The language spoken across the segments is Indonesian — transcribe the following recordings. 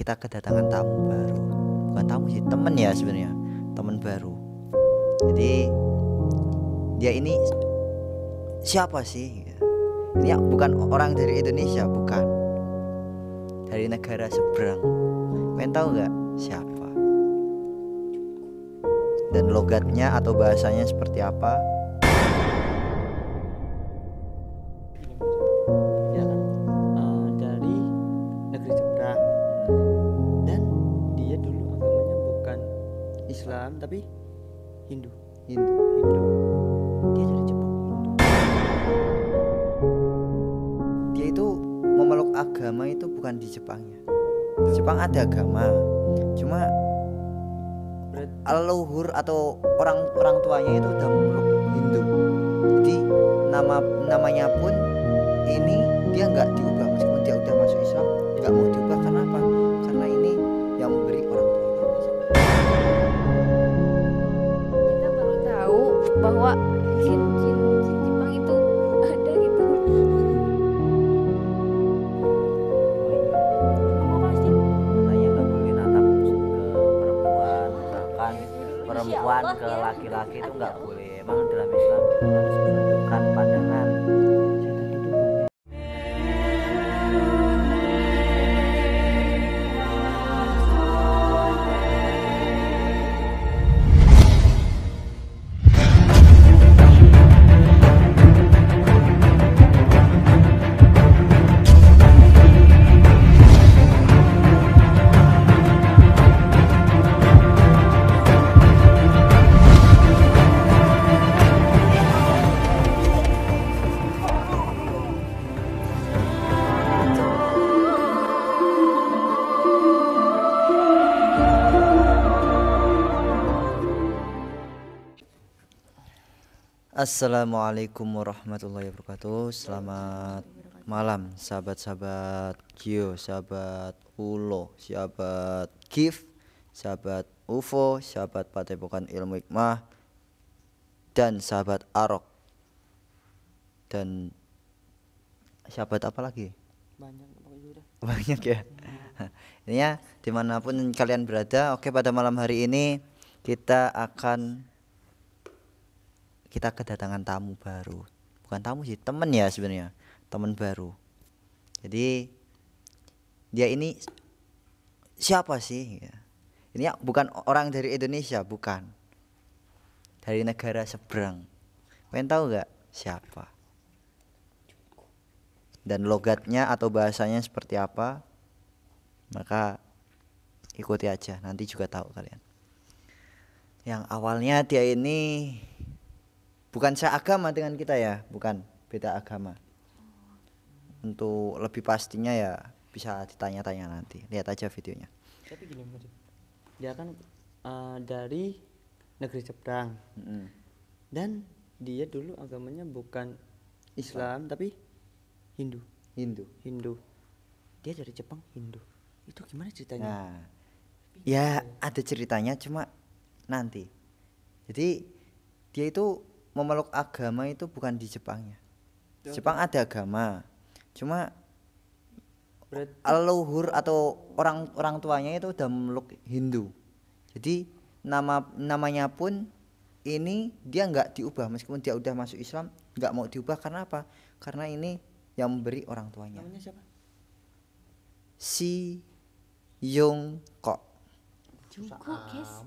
kita kedatangan tamu baru. Bukan tamu sih, temen ya sebenarnya, temen baru. Jadi dia ini siapa sih? Ini bukan orang dari Indonesia, bukan. Dari negara seberang. Pengen tahu nggak siapa? Dan logatnya atau bahasanya seperti apa? Dia kan dari negeri seberang dan dia dulu agamanya bukan Islam tapi Hindu. Hindu. Dia dari Jepang. Dia itu memeluk agama itu bukan di Jepangnya. Di Jepang ada agama, cuma leluhur atau orang tuanya itu udah memeluk Hindu. Jadi namanya pun ini dia nggak diubah, meskipun dia udah masuk Islam nggak mau diubah. Karena apa? Karena ini yang memberi orang tuanya. Kita baru tahu bahwa jin Jepang itu ada gitu. Apa sih? Katanya nggak boleh natap ke perempuan, bahkan perempuan ke laki-laki itu nggak boleh. Emang dalam Islam harus menundukkan pandangan. Assalamualaikum warahmatullahi wabarakatuh. Selamat malam sahabat-sahabat Gio, sahabat Ulo, sahabat Gif, sahabat UFO, sahabat Padepokan Ilmu Hikmah, dan sahabat Arok. Dan sahabat apa lagi? Banyak pokoknya udah. Banyak ya. Ini ya, dimanapun kalian berada. Oke, pada malam hari ini kita kedatangan tamu baru. Bukan tamu sih, temen ya sebenarnya, temen baru. Jadi dia ini siapa sih? Ini bukan orang dari Indonesia, bukan. Dari negara seberang. Pengen tahu nggak siapa? Dan logatnya atau bahasanya seperti apa? Maka ikuti aja, nanti juga tahu kalian. Yang awalnya dia ini bukan seagama dengan kita ya, bukan, beda agama. Untuk lebih pastinya ya bisa ditanya-tanya nanti, lihat aja videonya. Tapi gini Mas, dia kan dari negeri seberang dan dia dulu agamanya bukan Islam tapi Hindu. Dia dari Jepang Hindu. Itu gimana ceritanya? Nah, ya ada ceritanya, cuma nanti. Jadi dia itu memeluk agama itu bukan di Jepangnya. Di Jepang ada agama, cuma leluhur atau orang tuanya itu udah memeluk Hindu. Jadi namanya pun ini dia nggak diubah, meskipun dia udah masuk Islam nggak mau diubah. Karena apa? Karena ini yang memberi orang tuanya. Namanya siapa? Si Yongko. Guys.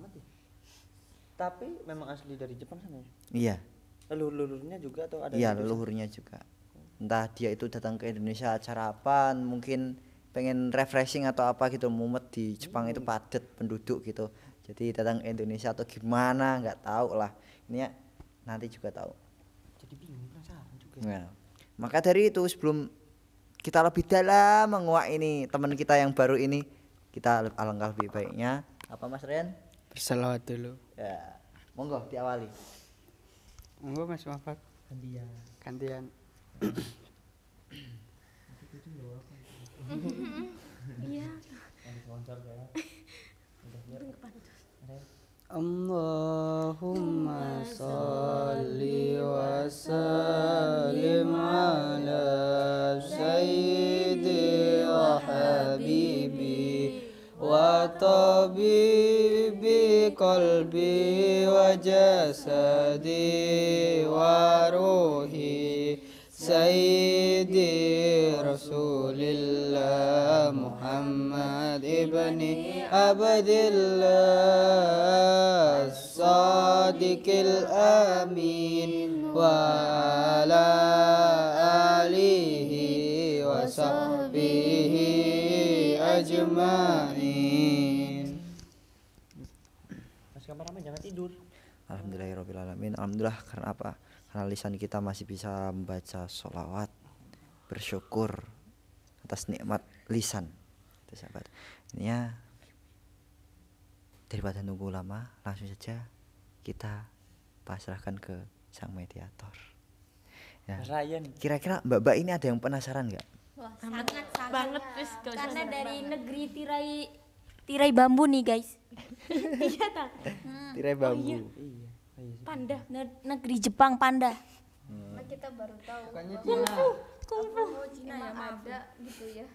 Tapi memang asli dari Jepang sana ya? Iya. Leluhurnya juga atau ada? Iya, leluhurnya juga. Entah dia itu datang ke Indonesia acara apa, mungkin pengen refreshing atau apa gitu. Mumet di Jepang itu padat penduduk gitu. Jadi datang ke Indonesia atau gimana nggak tahu lah. Ini ya nanti juga tahu. Jadi bingung, penasaran juga. Nah, maka dari itu sebelum kita lebih dalam menguak ini teman kita yang baru ini, kita alangkah lebih baiknya apa Mas Rian? Berselawat dulu. Ya, monggo diawali. Monggo Mas Mafat. Gantian. Iya. Allahumma sholli wa sallim ala sayyidi wa habibi طبيب قلبي وجسدي وروحي سيدي رسول الله محمد ابن عبد الله الصادق الأمين وعلى آله وصحبه أجمعين. Mas kameramen jangan tidur. Alhamdulillahirrahmanirrahim. Alhamdulillah, karena apa? Karena lisan kita masih bisa membaca sholawat, bersyukur atas nikmat lisan. Itu sahabat. Ini ya, daripada nunggu lama, langsung saja kita pasrahkan ke sang mediator. Ya. Mas Ryan. Kira-kira mbak-mbak ini ada yang penasaran nggak? Wah, sangat banget, wis, gak usah karena seneng dari banget. negeri tirai bambu nih guys. Iya ta. Tirai bambu. Iya. Panda. Negeri Jepang panda. Nah, kita baru tahu Bukannya bahwa Cina emang ada gitu ya.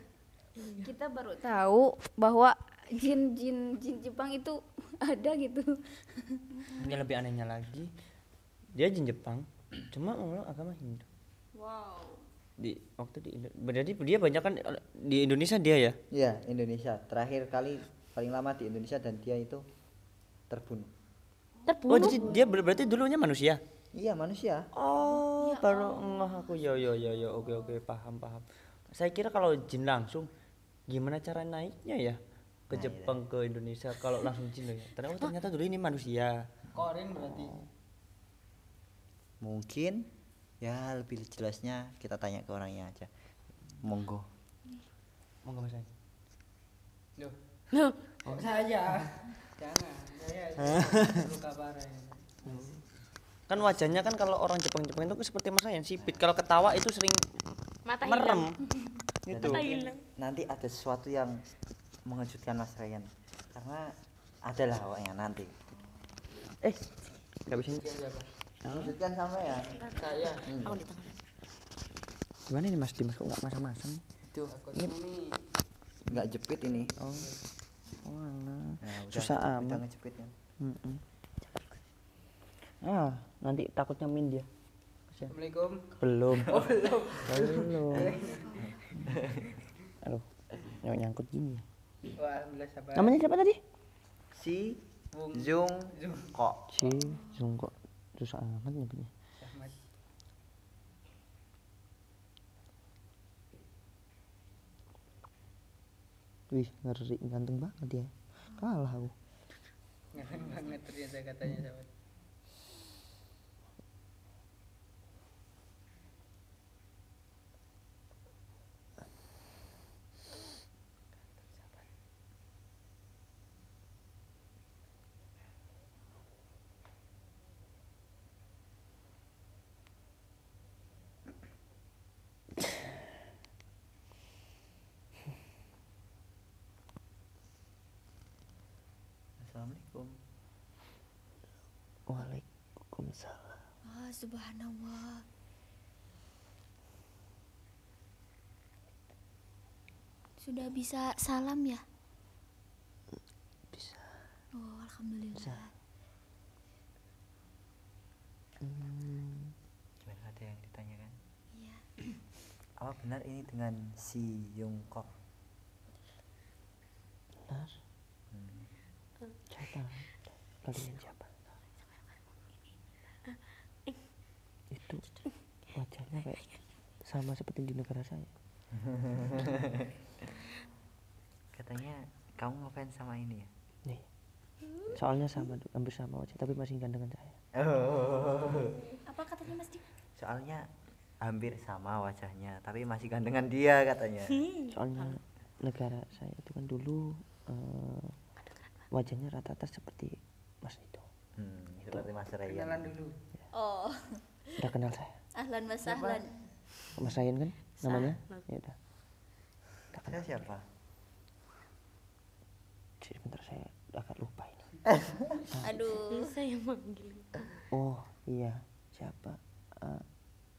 Kita baru tahu bahwa jin Jepang itu ada gitu. Ini lebih anehnya lagi, dia jin Jepang, cuma memeluk agama Hindu. Wow. Waktu berarti dia banyak kan di Indonesia dia ya? Iya, Indonesia. Terakhir kali paling lama di Indonesia dan dia itu terbunuh. Oh jadi dia berarti dulunya manusia? Iya, manusia. Oh baru ngeh aku, yo oke paham. Saya kira kalau jin langsung gimana cara naiknya ya ke Nah, Jepang ke Indonesia kalau langsung jin loh ya? Ternyata dulu ini manusia. Korin berarti. Mungkin ya lebih jelasnya kita tanya ke orangnya aja. Monggo. Monggo Mas. Loh, Loh, saya jangan. Saya luka parah ini. Kan wajahnya kan kalau orang Jepang itu seperti Mas Ryan sipit. Kalau ketawa itu sering mata merem. Dan Gitu. mungkin nanti ada sesuatu yang mengejutkan Mas Ryan. Karena adalah awalnya nanti. Enggak bisa. Mengejutkan sampai ya. Saya Gimana ini Mas Dimas kok enggak masam-masam? Itu ini nggak jepit ini. Oh. Walah. Nah, Susah udah amat. ngejepit kan. Nanti takutnya min dia. Assalamualaikum. Belum. Belum. Aduh. Nyangkut gini. Wah, alhamdulillah sabar. Namanya siapa tadi? Si Bung Zung kok. Si Zungko. Susah amat nyebutnya. Ahmad. Wih, ngeri, ganteng banget ya. Kalah aku. Nyaman banget ternyata katanya sahabat. Assalamualaikum. Waalaikumsalam. Ah, subhanallah. Sudah bisa salam ya? Bisa. Oh, alhamdulillah. Gimana, ada yang ditanyakan? Iya. Apa benar ini dengan si Yongkok? Benar. Siapa? Kalian siapa? Itu wajahnya kayak sama seperti di negara saya. Katanya kamu ngefans sama ini ya? Nih. Soalnya sama, hampir sama wajah, tapi masih gantengan saya. Apa katanya Mas Dik? Soalnya hampir sama wajahnya, tapi masih gantengan dia katanya. Soalnya negara saya itu kan dulu wajahnya rata-rata seperti Mas itu. Seperti Mas Ryan. Kenalan dulu. Oh, Udah kenal saya. ahlan wa sahlan. Mas Ryan kan namanya? Ya udah. Saya siapa? Sebentar saya agak lupa ini. Aduh. saya manggil. Oh iya, siapa?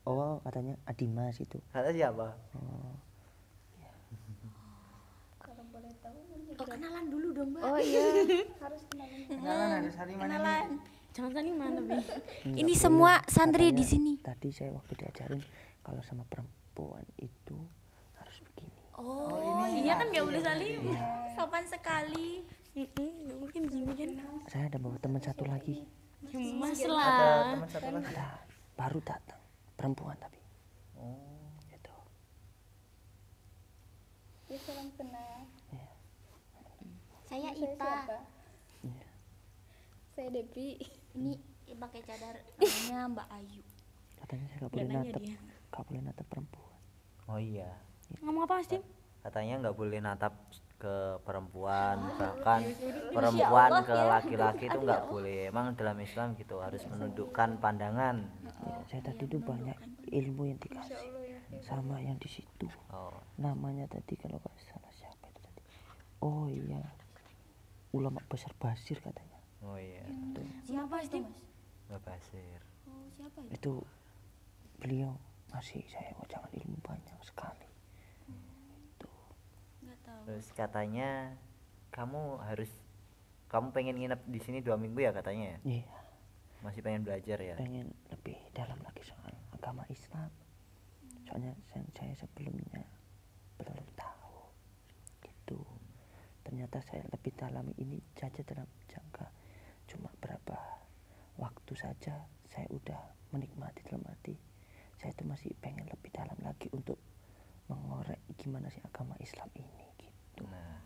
Oh katanya Adimas itu. Kata siapa? Oh, Oh, kenalan dulu dong, Mbak. Oh iya, harus kenalan. Kenalan harus saling mana nih? Kenalan. Jangan saling mana Bi. Ini semua santri di sini. Tadi saya waktu diajarin kalau sama perempuan itu harus begini. Oh, Iya kan nggak boleh saling. sopan sekali. Nggak mungkin gini kan. Saya ada bawa teman satu lagi, Ya, Mas Ada lah. teman satu lagi. ada baru datang, perempuan tapi. Oh. Gitu. Ya salam kenal. Saya Saya Ita. siapa? Saya Depi. Ini pakai cadar namanya Mbak Ayu. Katanya saya nggak boleh Nggak nanya natap, dia. nggak boleh natap perempuan. Oh iya. Ngomong apa Mas Dim? Katanya nggak boleh natap ke perempuan, bahkan perempuan ke laki-laki itu nggak boleh. Emang dalam Islam gitu harus menundukkan pandangan. Ya, saya tadi tuh banyak ilmu yang dikasih sama yang di situ. Oh, Namanya tadi kalau nggak salah siapa itu tadi? Oh iya, ulama besar Basir katanya. oh iya, Siapa itu, Mas? Mbak Basir. Oh, siapa itu? Itu beliau ngasih saya wajangan ilmu banyak sekali. Enggak tahu. Terus katanya kamu pengen nginep di sini 2 minggu ya katanya ya? Iya, Masih pengen belajar ya? pengen lebih dalam lagi soal agama Islam. Soalnya saya sebelumnya belum tahu gitu. Ternyata saya lebih dalami ini saja dalam jangka cuma berapa waktu saja saya udah menikmati dalam arti saya itu masih pengen lebih dalam lagi untuk mengorek gimana sih agama Islam ini gitu. Nah,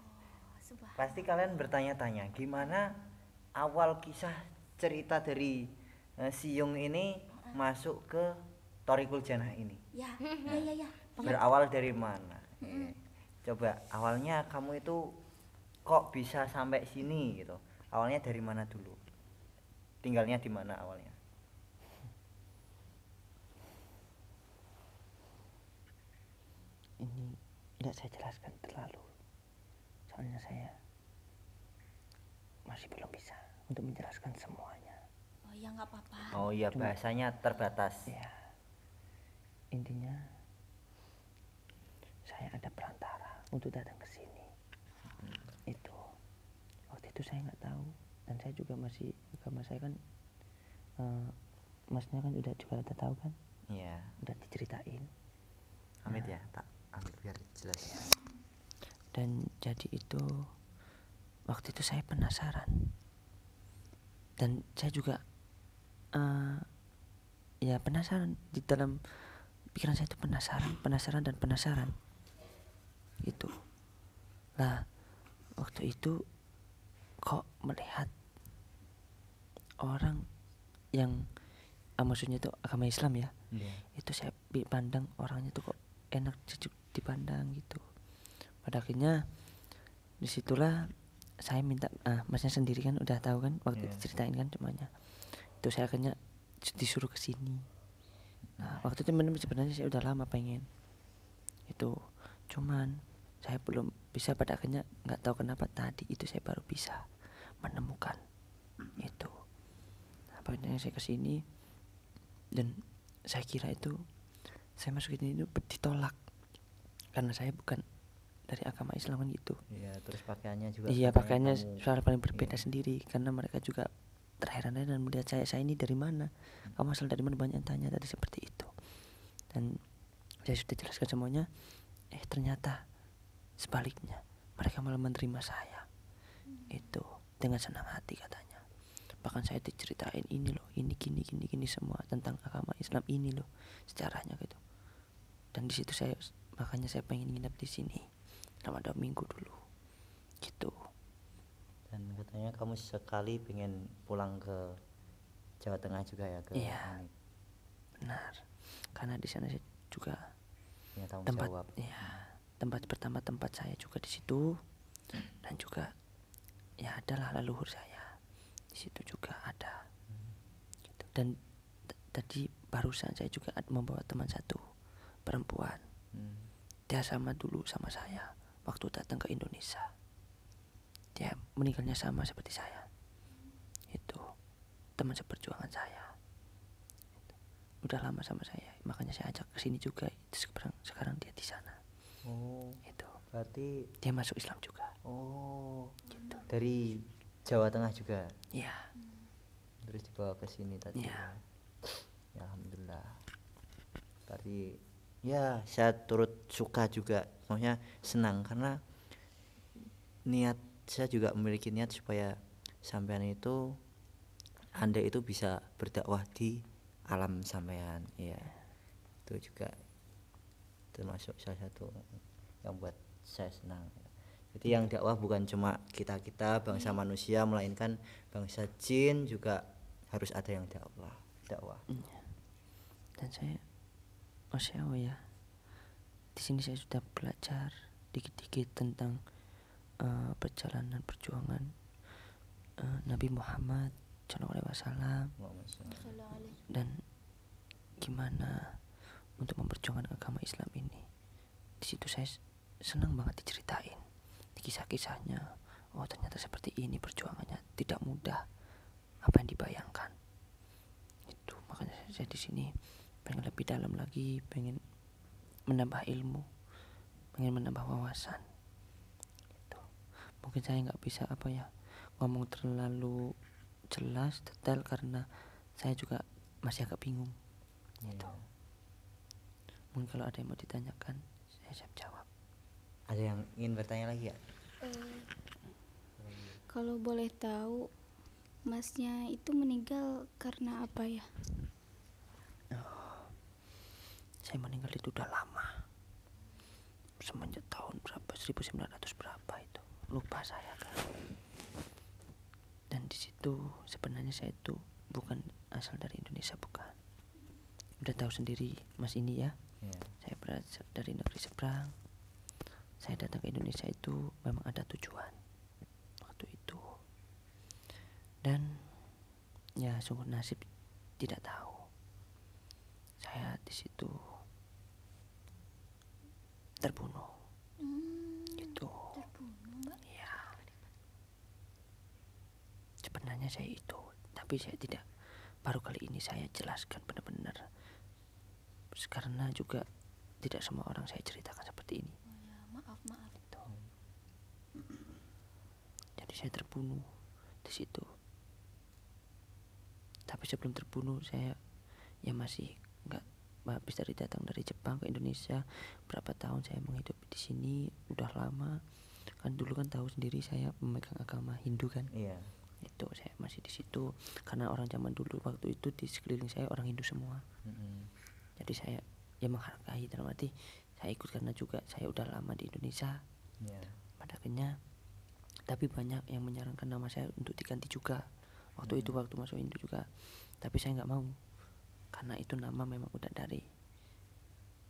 Subhanallah. pasti kalian bertanya-tanya gimana awal kisah cerita dari Siyung ini masuk ke Thoriqul Jannah ini. Ya, ya. Berawal dari mana? Coba awalnya kamu itu kok bisa sampai sini gitu? Awalnya dari mana dulu? Tinggalnya di mana awalnya? Ini nggak saya jelaskan terlalu, soalnya saya masih belum bisa untuk menjelaskan semuanya. Oh, ya nggak apa-apa. Oh iya, bahasanya terbatas. Ya, intinya saya ada perantara untuk datang ke sini. Itu waktu itu saya nggak tahu dan saya juga masih agama saya kan, masnya kan udah juga udah tahu kan, Iya. udah diceritain. Amit ya, tak ambil biar jelas. Dan jadi itu waktu itu saya penasaran dan saya juga ya penasaran, di dalam pikiran saya itu penasaran gitu lah. Waktu itu kok melihat orang yang maksudnya itu agama Islam ya, itu saya pandang orangnya tuh kok enak dipandang gitu. Pada akhirnya disitulah saya minta, masnya sendiri kan udah tahu kan waktu diceritain kan semuanya, itu saya akhirnya disuruh ke sini. Nah, waktu itu sebenarnya saya udah lama pengen itu, cuman saya belum bisa. Pada akhirnya nggak tahu kenapa tadi itu saya baru bisa menemukan itu. Akhirnya saya ke sini dan saya kira itu saya masuk ini itu ditolak karena saya bukan dari agama Islam kan gitu. Iya, terus pakaiannya juga. Iya, pakaiannya kamu- soal paling berbeda sendiri karena mereka juga terheran-heran melihat saya ini dari mana, kamu asal dari mana, banyak yang tanya tadi seperti itu. Dan saya sudah jelaskan semuanya, ternyata sebaliknya mereka malah menerima saya itu dengan senang hati katanya. Bahkan saya diceritain ini loh, ini gini semua tentang agama Islam ini loh sejarahnya gitu. Dan di situ saya, makanya saya pengen nginep di sini selama 2 minggu dulu gitu. Dan katanya kamu sekali pengen pulang ke Jawa Tengah juga ya, ke Iya. Amit. Benar, karena di sana saya juga Punya tanggung tempat jawab. tempat pertama tempat saya juga di situ, dan juga ya adalah leluhur saya di situ juga ada gitu. Dan tadi barusan saya juga membawa teman satu perempuan, dia sama dulu sama saya waktu datang ke Indonesia, dia meninggalnya sama seperti saya, itu teman seperjuangan saya, udah lama sama saya, makanya saya ajak ke sini juga. Sekarang dia di sana. Oh, Itu berarti dia masuk Islam juga. oh. dari Jawa Tengah juga. Ya, Terus dibawa ke sini tadi. Iya. Ya, alhamdulillah. Berarti ya saya turut suka juga, maksudnya senang karena niat saya juga memiliki niat supaya sampean itu Anda itu bisa berdakwah di alam sampean. Ya, itu juga termasuk salah satu yang buat saya senang. Jadi yang dakwah bukan cuma kita bangsa manusia, melainkan bangsa jin juga harus ada yang dakwah. dan saya Masya Allah ya, di sini saya sudah belajar dikit-dikit tentang perjalanan perjuangan Nabi Muhammad SAW dan gimana untuk memperjuangkan agama Islam ini. Di situ saya senang banget diceritain di kisah-kisahnya. Oh ternyata seperti ini perjuangannya, tidak mudah apa yang dibayangkan. Itu makanya saya di sini pengen lebih dalam lagi, pengen menambah ilmu, pengen menambah wawasan. Gitu. Mungkin saya nggak bisa ngomong terlalu jelas detail karena saya juga masih agak bingung. Gitu. Mungkin kalau ada yang mau ditanyakan, saya siap jawab. Ada yang ingin bertanya lagi ya? Kalau boleh tahu, masnya itu meninggal karena apa ya? Saya meninggal itu udah lama, semenjak tahun berapa, 1900 berapa itu, lupa saya kan. Dan di situ sebenarnya saya itu bukan asal dari Indonesia, bukan. Udah tahu sendiri Mas ini ya. Saya berasal dari negeri seberang. Saya datang ke Indonesia itu memang ada tujuan waktu itu. Dan ya sungguh nasib tidak tahu. Saya di situ terbunuh. Gitu. Terbunuh, Mbak. Ya. Sebenarnya saya itu, tapi saya tidak. Baru kali ini saya jelaskan benar-benar. Karena juga tidak semua orang saya ceritakan seperti ini. Oh ya, maaf. Gitu. Jadi saya terbunuh di situ. Tapi sebelum terbunuh saya ya masih nggak habis datang dari Jepang ke Indonesia. Berapa tahun saya menghidupi di sini, udah lama. Kan dulu kan tahu sendiri saya memegang agama Hindu kan. Iya. Itu saya masih di situ karena orang zaman dulu waktu itu di sekeliling saya orang Hindu semua. Jadi saya ya menghargai, dalam arti saya ikut karena juga saya udah lama di Indonesia. Pada akhirnya tapi banyak yang menyarankan nama saya untuk diganti juga waktu itu, waktu masuk Hindu juga, tapi saya nggak mau karena itu nama memang udah dari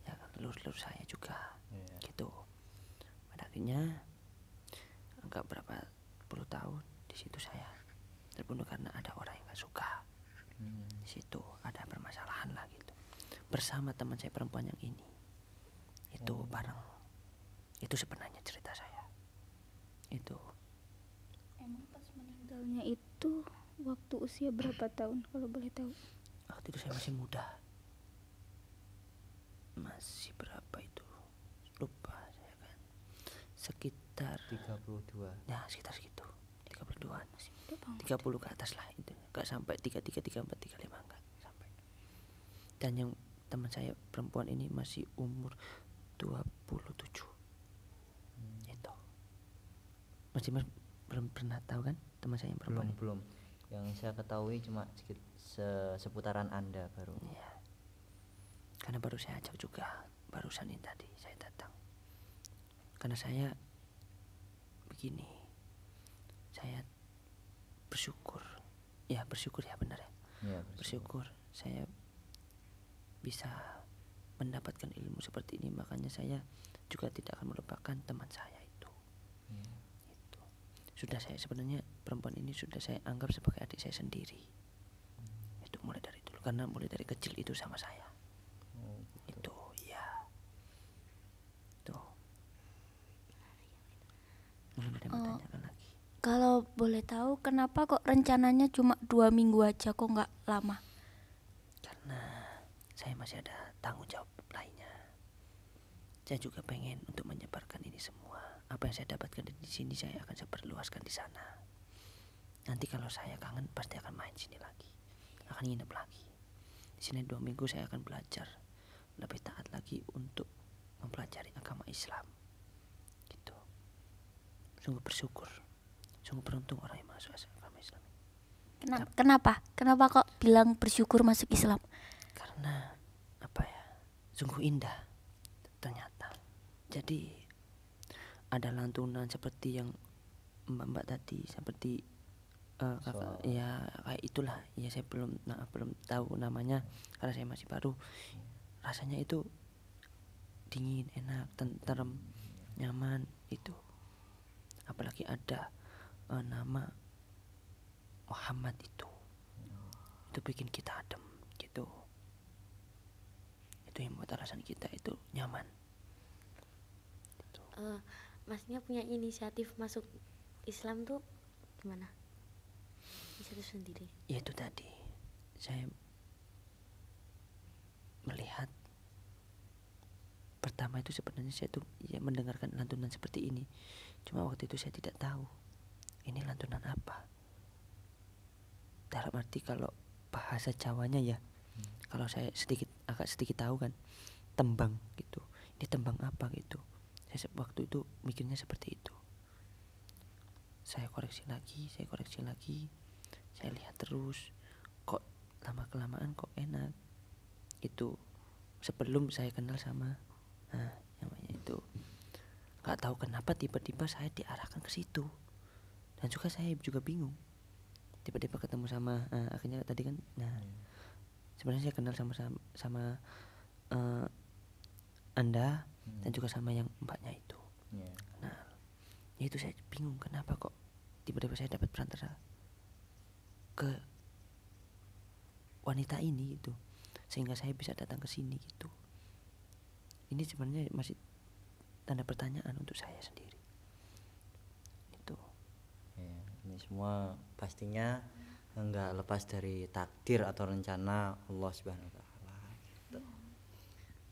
ya leluhur saya juga. Gitu. Pada akhirnya enggak berapa puluh tahun di situ saya terbunuh karena ada orang yang nggak suka. Di situ ada permasalahan lah gitu. Bersama teman saya perempuan yang ini. Itu bareng. Itu sebenarnya cerita saya. Itu. Emang pas meninggalnya itu waktu usia berapa tahun kalau boleh tahu? Waktu itu saya masih muda. Masih berapa itu? Lupa saya kan. Sekitar 32. ya sekitar segitu. 32-an. Masih muda banget. 30 ke atas lah itu. Enggak sampai 33, 34, 35 enggak sampai. Dan yang teman saya perempuan ini masih umur 27. Itu. Mas Dimas belum pernah tahu kan teman saya yang perempuan ini? Belum. Yang saya ketahui cuma seputaran Anda baru. Iya. Karena baru saya ajak juga barusan ini tadi saya datang. Karena saya begini. Saya bersyukur ya benar ya. Iya, Bersyukur saya bisa mendapatkan ilmu seperti ini, makanya saya juga tidak akan melupakan teman saya itu. Itu sudah saya sebenarnya perempuan ini sudah saya anggap sebagai adik saya sendiri. Itu mulai dari dulu karena mulai dari kecil itu sama saya. Itu ya. Tuh. Mungkin ada yang mau tanyakan lagi. Kalau boleh tahu kenapa kok rencananya cuma 2 minggu aja, kok nggak lama? Karena saya masih ada tanggung jawab lainnya. Saya juga pengen untuk menyebarkan ini semua. Apa yang saya dapatkan di sini saya akan sebarluaskan di sana. nanti kalau saya kangen pasti akan main sini lagi, akan nginep lagi di sini 2 minggu. Saya akan belajar lebih taat lagi untuk mempelajari agama Islam gitu. Sungguh bersyukur, sungguh beruntung orang yang masuk agama Islam. Kenapa kok bilang bersyukur masuk Islam? Karena apa ya, sungguh indah ternyata. Jadi ada lantunan seperti yang mbak-mbak tadi, seperti kakak, ya kayak itulah ya. Saya belum tahu namanya karena saya masih baru. Rasanya itu dingin, enak, tentrem, nyaman itu. Apalagi ada nama Muhammad itu bikin kita adem gitu. Itu yang buat alasan kita itu nyaman. Masnya punya inisiatif masuk Islam tuh gimana? Inisiatif sendiri. Ya itu tadi, saya melihat pertama itu sebenarnya saya tuh ya mendengarkan lantunan seperti ini. Cuma waktu itu saya tidak tahu ini lantunan apa. Dalam arti kalau bahasa Jawanya ya, kalau saya agak sedikit tahu kan, tembang gitu. Ini tembang apa gitu. Saya waktu itu mikirnya seperti itu. Saya koreksi lagi, saya lihat terus, kok lama kelamaan kok enak. Itu sebelum saya kenal sama namanya itu, nggak tahu kenapa tiba-tiba saya diarahkan ke situ, dan juga saya juga bingung. Tiba-tiba ketemu sama akhirnya tadi kan, sebenarnya saya kenal sama Anda dan juga sama yang mbaknya itu. Nah, itu saya bingung kenapa kok tiba-tiba saya dapat perantara ke wanita ini gitu, sehingga saya bisa datang ke sini gitu. Ini sebenarnya masih tanda pertanyaan untuk saya sendiri. Itu. Ya, ini semua pastinya enggak lepas dari takdir atau rencana Allah Subhanahu wa taala. Gitu.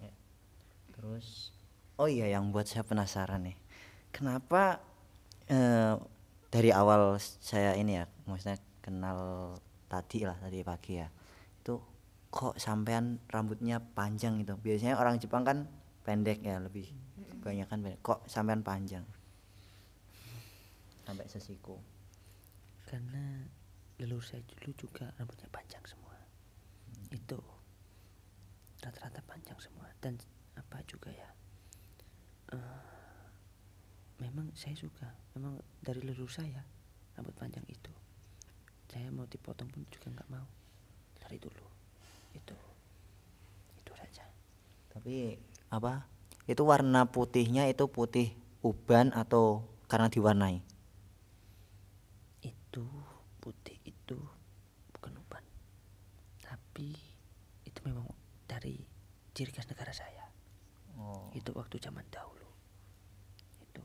Ya. Terus oh iya, yang buat saya penasaran nih. Kenapa dari awal saya ini ya, maksudnya kenal tadi pagi ya. Itu kok sampean rambutnya panjang gitu. Biasanya orang Jepang kan pendek ya, lebih kebanyakan pendek. Kok sampean panjang? Sampai sesiku. Karena leluhur saya dulu juga rambutnya panjang semua. Itu rata-rata panjang semua. Dan apa juga ya, memang saya suka, memang dari leluhur saya rambut panjang itu. Saya mau dipotong pun juga nggak mau dari dulu. Itu saja. Tapi apa? Itu warna putihnya itu putih uban atau karena diwarnai? Itu putih itu bukan uban, tapi itu memang dari ciri khas negara saya. Itu waktu zaman dahulu itu.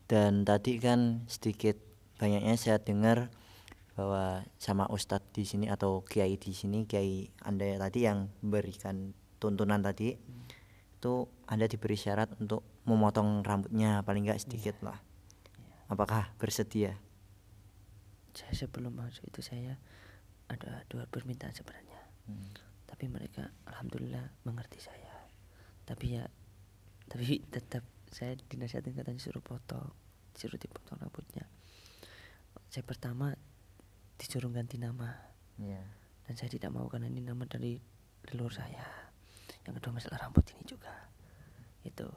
Dan tadi kan sedikit banyaknya saya dengar bahwa sama ustadz di sini atau kiai di sini, kiai Anda tadi yang memberikan tuntunan tadi, itu Anda diberi syarat untuk memotong rambutnya paling enggak sedikit lah. Apakah bersedia? Saya sebelum masuk itu saya ada 2 permintaan sebenarnya, tapi mereka alhamdulillah mengerti saya. Tapi tetap saya dinasihatin, katanya disuruh dipotong rambutnya. Saya pertama disuruh ganti nama, dan saya tidak mau karena ini nama dari leluhur saya. Yang kedua masalah rambut ini juga itu,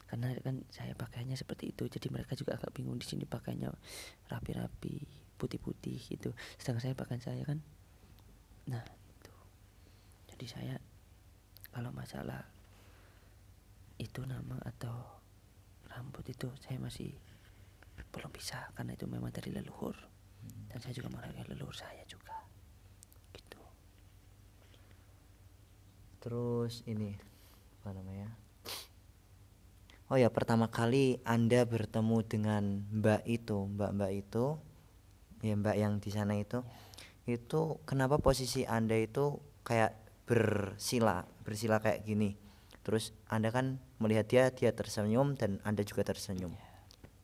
karena kan saya pakaiannya seperti itu, jadi mereka juga agak bingung di sini pakainya rapi-rapi, putih-putih gitu, sedangkan saya pakaian saya kan, nah itu. Jadi saya kalau masalah itu nama atau rambut itu saya masih belum bisa, karena itu memang dari leluhur, dan saya juga menghargai leluhur saya juga gitu. Terus ini apa namanya? Oh ya, pertama kali Anda bertemu dengan mbak itu, ya mbak yang di sana itu kenapa posisi Anda itu kayak bersila kayak gini? Terus Anda kan melihat dia tersenyum dan Anda juga tersenyum.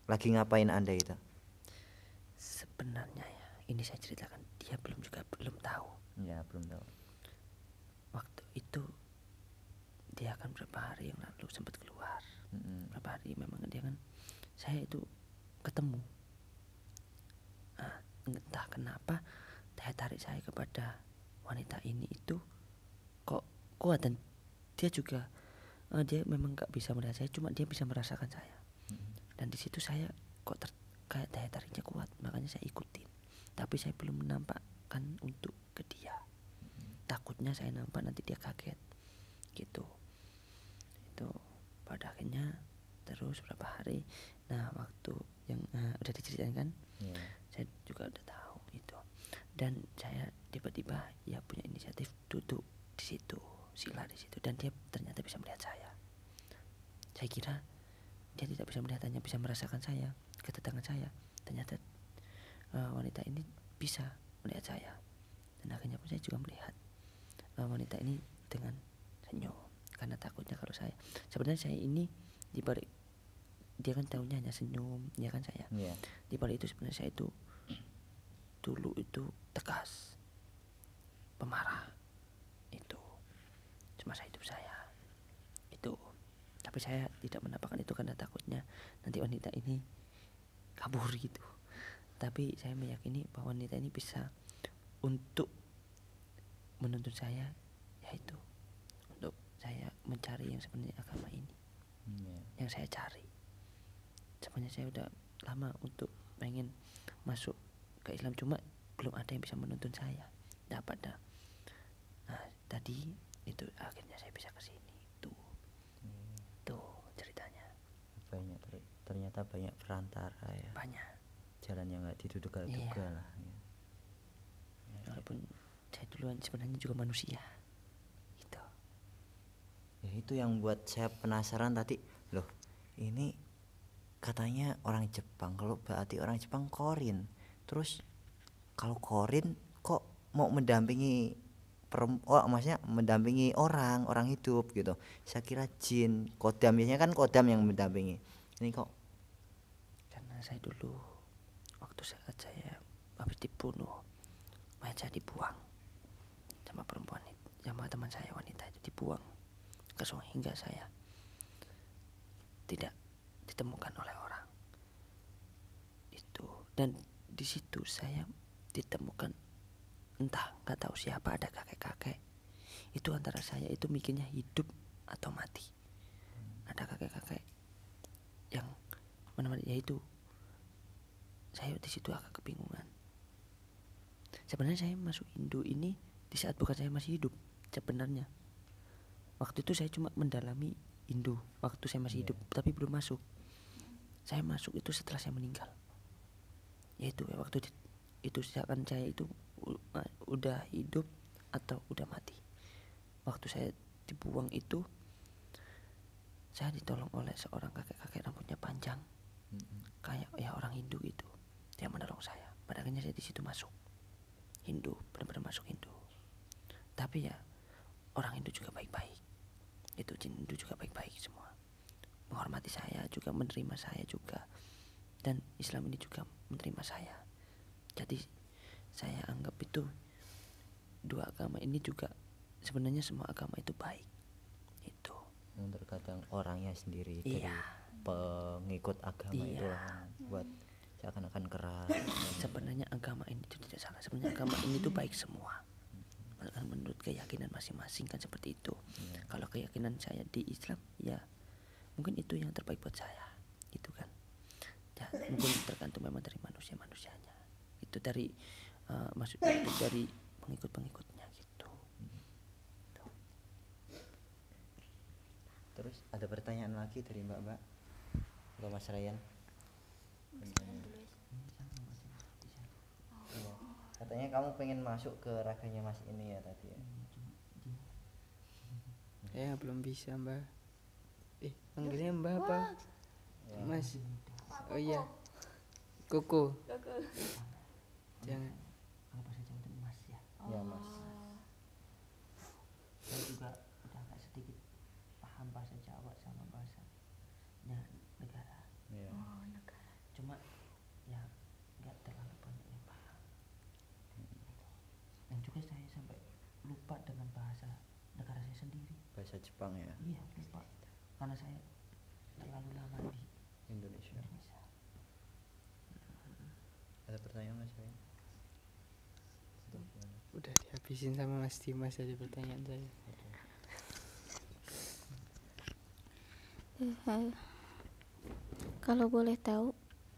Lagi ngapain Anda itu? Sebenarnya ya ini saya ceritakan, dia belum tahu. Ya, belum tahu. Waktu itu dia kan berapa hari yang lalu sempat keluar. Berapa hari memang dia kan, saya itu ketemu. Entah kenapa daya tarik saya kepada wanita ini itu kok kuat, dan dia juga dia memang gak bisa melihat saya, cuma dia bisa merasakan saya. Dan di situ saya kok kayak daya tariknya kuat, makanya saya ikutin. Tapi saya belum menampakkan untuk ke dia. Takutnya saya nampak nanti dia kaget gitu. Itu pada akhirnya terus berapa hari. Nah, waktu yang udah diceritain kan, saya juga udah tahu itu. Dan saya tiba-tiba ya punya inisiatif duduk di situ, sila di situ, dan dia ternyata bisa melihat saya. Saya kira dia tidak bisa melihat, hanya bisa merasakan saya, kedatangan saya. Ternyata wanita ini bisa melihat saya. Dan akhirnya pun saya juga melihat wanita ini dengan senyum, karena takutnya kalau sebenarnya saya ini dibalik dia kan tahunya hanya senyum, ya kan saya. Dibalik itu sebenarnya saya itu dulu itu tegas, pemarah, itu semasa hidup saya itu. Tapi saya tidak menampakkan itu karena takutnya nanti wanita ini kabur gitu. Tapi saya meyakini bahwa wanita ini bisa untuk menuntun saya, yaitu untuk saya mencari yang sebenarnya agama ini, yang saya cari. Sebenarnya saya udah lama untuk pengen masuk ke Islam, cuma belum ada yang bisa menuntun saya. Dapat dah. Nah, tadi itu akhirnya saya bisa ke sini. Tuh ceritanya. Ternyata banyak perantara ya. Banyak. Jalan yang nggak diduga-duga lah. Ya. Walaupun saya duluan sebenarnya juga manusia. Gitu. Ya itu yang buat saya penasaran tadi. Loh, ini katanya orang Jepang, kalau berarti orang Jepang Korin. Terus kalau Korin kok mau mendampingi maksudnya mendampingi orang hidup gitu. Saya kira jin, kodam, biasanya kan kodam yang mendampingi. Ini kok karena saya dulu waktu saat saya habis dibunuh, mayat saya dibuang sama perempuan itu, sama teman saya wanita itu dibuang ke sungai, hingga saya tidak ditemukan oleh orang itu. Dan di situ saya ditemukan, entah nggak tahu siapa, ada kakek-kakek itu, antara saya itu mikirnya hidup atau mati. Ada kakek-kakek yang menemani, yaitu saya di situ agak kebingungan. Sebenarnya saya masuk Hindu ini di saat bukan saya masih hidup. Sebenarnya waktu itu saya cuma mendalami Hindu waktu saya masih hidup, tapi belum masuk. Saya masuk itu setelah saya meninggal, yaitu waktu itu seakan saya itu udah hidup atau udah mati. Waktu saya dibuang itu saya ditolong oleh seorang kakek-kakek rambutnya panjang, kayak ya orang Hindu gitu. Dia menolong saya. Pada akhirnya saya di situ masuk Hindu, benar-benar masuk Hindu. Tapi ya orang Hindu juga baik-baik. Itu jin Hindu juga baik-baik semua, menghormati saya juga, menerima saya juga, dan Islam ini juga menerima saya. Jadi saya anggap itu dua agama ini juga sebenarnya semua agama itu baik. Itu terkadang orangnya sendiri dari pengikut agama itu buat seakan-akan keras. Sebenarnya agama ini itu tidak salah. Sebenarnya agama ini itu baik semua. Kan menurut keyakinan masing-masing kan seperti itu. Kalau keyakinan saya di Islam, ya mungkin itu yang terbaik buat saya, gitu kan. Ya mungkin tergantung memang dari manusianya. Itu dari maksudnya itu dari pengikut-pengikutnya gitu. Terus ada pertanyaan lagi dari Mbak ke Mas Ryan. Katanya kamu pengen masuk ke raganya Mas ini ya tadi ya. Ya belum bisa Mbak. Panggilnya Mbak apa? Mas. Oh iya. Koko. Jangan. Kalau bahasa Jawa itu Mas ya. Ya Mas. Saya juga udah agak sedikit paham bahasa Jawa sama bahasa negara. Iya. Cuma ya nggak terlalu banyak yang paham. lupa dengan bahasa negara saya sendiri. Bahasa Jepang ya. Iya, lupa. Karena saya terlalu lama di Indonesia. Indonesia. Ada pertanyaan Mas Ryan? Udah dihabisin sama Mas Dimas tadi pertanyaan saya. Kalau boleh tahu,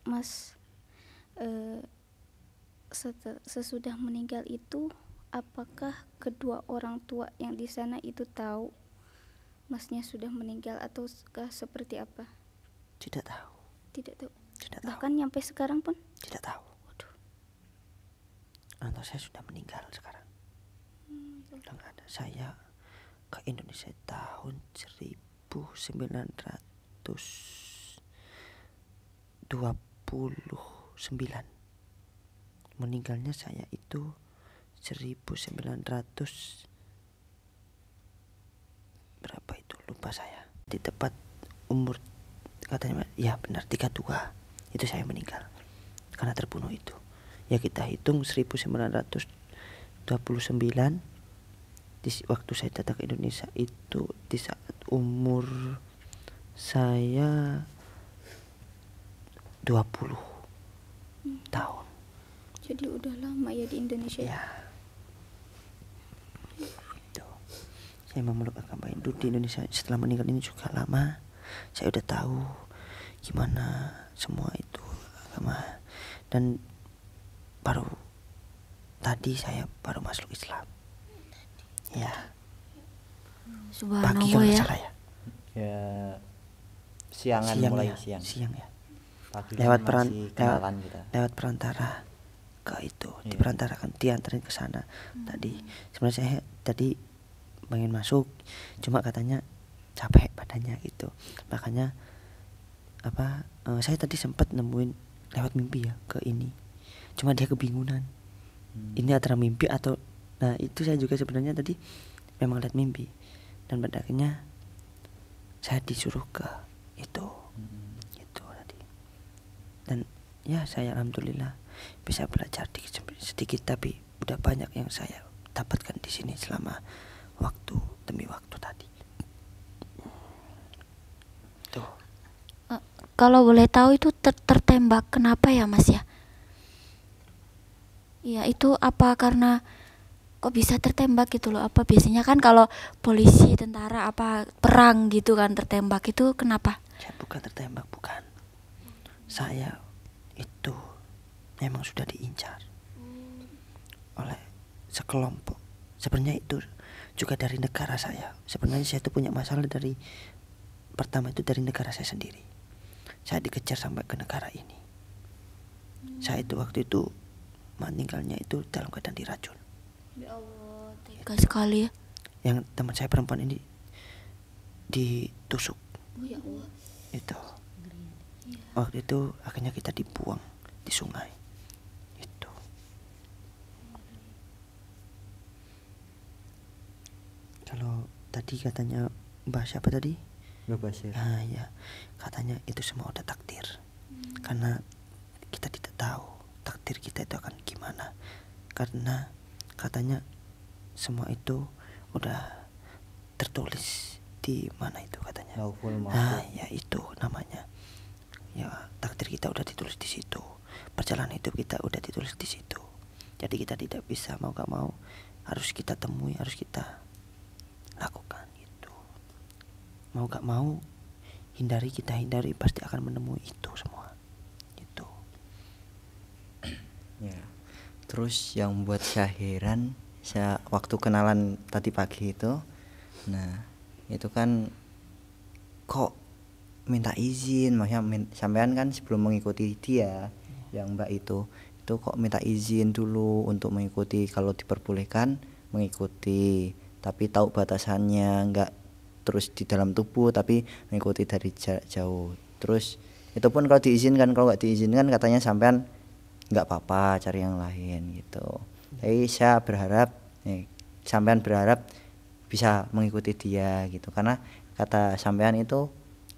Mas, sesudah meninggal itu, apakah kedua orang tua yang di sana itu tahu Masnya sudah meninggal atau seperti apa? Tidak tahu. Tidak tahu. Tidak tahu. Bahkan nyampe sekarang pun? Tidak tahu. Waduh. Atau saya sudah meninggal sekarang. Udah nggak ada. Saya ke Indonesia tahun 1929. Meninggalnya saya itu 1900 berapa itu lupa saya. Di tepat umur katanya ya benar 32 itu saya meninggal karena terbunuh itu. Ya kita hitung 1929 waktu saya datang ke Indonesia itu di saat umur saya 20 tahun. Jadi udah lama ya di Indonesia. Ya. Itu. Saya memeluk agama Hindu di Indonesia setelah meninggal ini juga lama. Saya udah tahu gimana semua itu agama, dan baru tadi saya baru masuk Islam. Ya. Pagi Subhanallah kalau nggak ya. salah ya. Ya siangan mulai ya. siang. Siang ya. Pagi Lewat kan masih kenalan kita. lewat perantara ke itu, Iya. diperantarakan diantarin ke sana. Tadi sebenarnya saya tadi pengen masuk, cuma katanya capek badannya gitu. Makanya saya tadi sempat nemuin lewat mimpi ya ke ini. Cuma dia kebingungan. Ini antara mimpi atau nah itu saya juga sebenarnya tadi memang lihat mimpi, dan pada akhirnya saya disuruh ke itu tadi. Dan ya saya alhamdulillah bisa belajar sedikit, tapi udah banyak yang saya dapatkan di sini selama waktu demi waktu tadi. Tuh. Kalau boleh tahu itu tertembak kenapa ya Mas ya? Iya itu apa karena kok bisa tertembak gitu loh? Apa biasanya kan kalau polisi, tentara, apa perang gitu kan tertembak itu kenapa? Saya bukan tertembak, bukan. Saya itu memang sudah diincar oleh sekelompok. Sebenarnya itu juga dari negara saya. Sebenarnya saya itu punya masalah dari pertama itu dari negara saya sendiri. Saya dikejar sampai ke negara ini. Saya itu waktu itu meninggalnya itu dalam keadaan diracun. Ya Allah, tega sekali ya. Yang teman saya perempuan ini ditusuk. Ya Allah. Itu. Waktu itu akhirnya kita dibuang di sungai. Itu. Kalau tadi katanya Mbak siapa tadi? Mbak Basir. Ah ya, katanya itu semua udah takdir. Karena kita tidak tahu takdir kita itu akan gimana. Karena katanya semua itu udah tertulis di mana itu katanya. Lauhul Nah, Mahfuz. ya itu namanya. Ya, takdir kita udah ditulis di situ. Perjalanan hidup kita udah ditulis di situ. Jadi kita tidak bisa mau gak mau harus kita temui, harus kita lakukan gitu. Mau gak mau hindari pasti akan menemui itu semua. Gitu. Ya. Terus yang buat saya heran, saya waktu kenalan tadi pagi itu, nah itu kan kok minta izin, maksudnya sampean kan sebelum mengikuti dia yang Mbak itu kok minta izin dulu untuk mengikuti, kalau diperbolehkan mengikuti, tapi tahu batasannya, nggak terus di dalam tubuh tapi mengikuti dari jarak jauh. Terus itu pun kalau diizinkan, kalau nggak diizinkan katanya sampean nggak apa-apa cari yang lain gitu. Jadi saya berharap sampean berharap bisa mengikuti dia gitu, karena kata sampean itu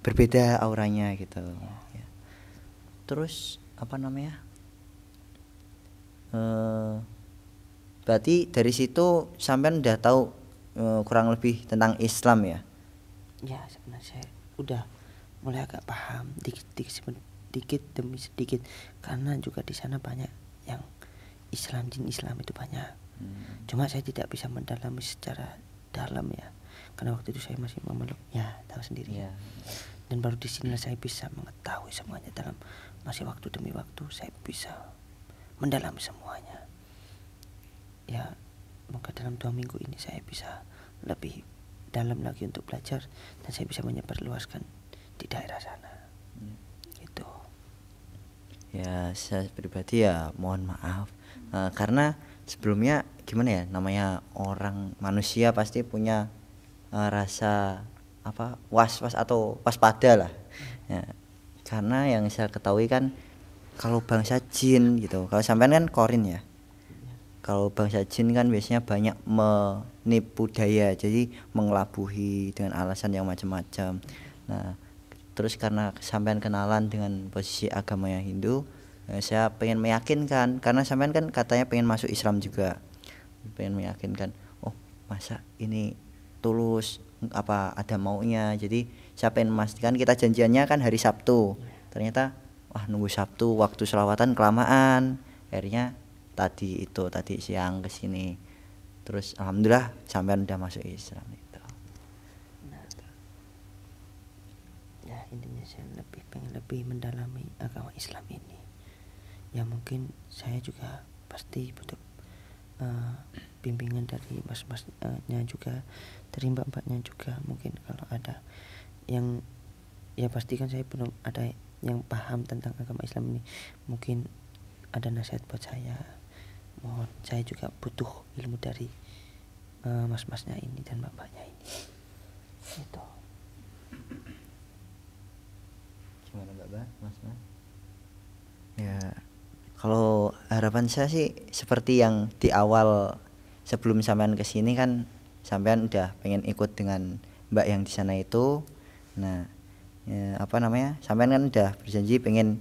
berbeda auranya gitu ya. Terus apa namanya, Berarti dari situ sampean udah tahu kurang lebih tentang Islam ya? Ya sebenarnya saya udah mulai agak paham sedikit demi sedikit, karena juga di sana banyak yang Islam, jin Islam itu banyak. Cuma saya tidak bisa mendalami secara dalam ya, karena waktu itu saya masih memeluk, ya tahu sendiri. Dan baru di sini saya bisa mengetahui semuanya, dalam masih waktu demi waktu saya bisa mendalami semuanya. Ya maka dalam 2 minggu ini saya bisa lebih dalam lagi untuk belajar, dan saya bisa menyebarluaskan di daerah sana. Gitu. Ya saya pribadi ya mohon maaf karena sebelumnya gimana ya, namanya orang manusia pasti punya rasa apa was-was atau waspada lah ya, karena yang saya ketahui kan kalau bangsa jin gitu, kalau sampean kan korin ya, kalau bangsa jin kan biasanya banyak menipu daya, jadi mengelabuhi dengan alasan yang macam-macam. Nah terus karena sampean kenalan dengan posisi agama yang Hindu, saya pengen meyakinkan, karena sampean kan katanya pengen masuk Islam juga, pengen meyakinkan, oh masa ini tulus apa ada maunya. Jadi saya pengen memastikan, kita janjiannya kan hari Sabtu, ternyata wah nunggu Sabtu waktu selawatan kelamaan, akhirnya tadi siang kesini, terus alhamdulillah sampean udah masuk Islam itu. Ya intinya saya pengen lebih mendalami agama Islam ini. Ya mungkin saya juga pasti butuh bimbingan dari mas-masnya juga, dari mbak-mbaknya juga. Mungkin kalau ada yang, ya pasti kan saya belum ada yang paham tentang agama Islam ini, mungkin ada nasihat buat saya. Mohon, saya juga butuh ilmu dari mas-masnya ini dan mbak-mbaknya ini. Itu. Gimana Mbak Mas? Ya kalau harapan saya sih seperti yang di awal sebelum sampean kesini kan, sampean udah pengen ikut dengan Mbak yang di sana itu. Nah ya, apa namanya, sampean kan udah berjanji pengen